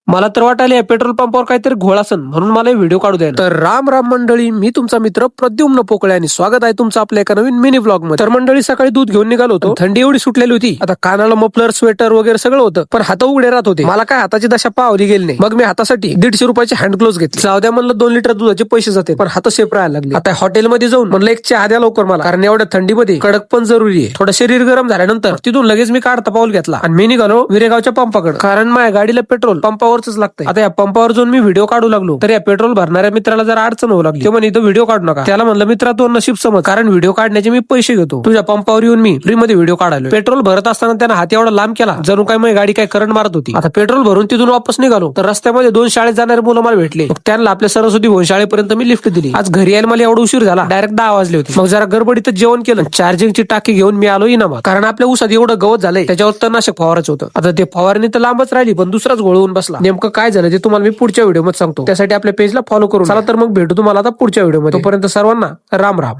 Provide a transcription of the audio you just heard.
मला तर वाटायला या पेट्रोल पंपावर काहीतरी घोळ असन म्हणून मला व्हिडिओ काढू द्या. तर राम राम मंडळी, मी तुमचा मित्र प्रद्युम्न पोकळे आणि स्वागत आहे तुमचं आपल्या एका नवीन मिनी ब्लॉग मध्ये. तर मंडळी सकाळी दूध घेऊन निघालो होतो. थंडी एवढी सुटलेली होती, आता कानाला मफलर स्वेटर वगैरे सगळं होतं, पण हात उघडे राहत होते. मला काय हाताची दशा पावली गेली नाही. मग मी हातासाठी 150 रुपयाचे हँड ग्लोव्ह घेतले. जाऊद्या म्हणलं 2 लिटर दुधाचे पैसे जाते, पण हात सेफ राहायला लागले. आता हॉटेलमध्ये जाऊन म्हणलं एक चहा द्या लवकर मला, कारण एवढ्या थंडीमध्ये कडक पण जरुरी आहे. थोडं शरीर गरम झाल्यानंतर तिथून लगेच मी काढता पाऊल घेतला आणि मी निघालो विरेगावच्या पंपाकडे, कारण माझ्या गाडीला पेट्रोल पंपावरच लागतंय. आता या पंपावर जाऊन मी व्हिडिओ काढू लागलो, तर या पेट्रोल भरणाऱ्या मित्राला जरा अडचण होऊ लागली. तो म्हणे इथं व्हिडिओ काढू नका. त्याला म्हणलं मित्रा तो नशीब समज, कारण व्हिडिओ काढण्याचे मी पैसे घेतो. तुझ्या पंपावर येऊन मी फ्री मध्ये व्हिडिओ काढालो. पेट्रोल भरत असताना त्यानं हात एवढा लांब केला जणू काय माझी गाडी काय करंट मारत होती. आता पेट्रोल भरून तिथून वापस निघालो, तर रस्त्यामध्ये 2 शाळेत जाणारे मुलं मला भेटले. त्यांना आपल्या सरस्वती भवन शाळेपर्यंत मी लिफ्ट दिली. आज घरी यायला मला एवढा उशीर झाला, डायरेक्ट 10 वाजले होते. मग जरा गडबडीत जेवण केलं, चार्जिंगची टाकी घेऊन मी आलो इनामात, कारण आपल्या ऊसात एवढं गवत झालंय त्याच्यावर तणनाशक फवारायचं होतं. आता ते फवारणी तर लांबच राहिली, पण दुसराच घोळवून बसला. नेमकं काय झालं ते तुम्हाला मी पुढच्या व्हिडिओ मध्ये सांगतो. त्यासाठी आपल्या पेजला फॉलो करून चला. तर मग भेटू तुम्हाला आता पुढच्या व्हिडिओ मध्ये. तोपर्यंत सर्वांना राम राम.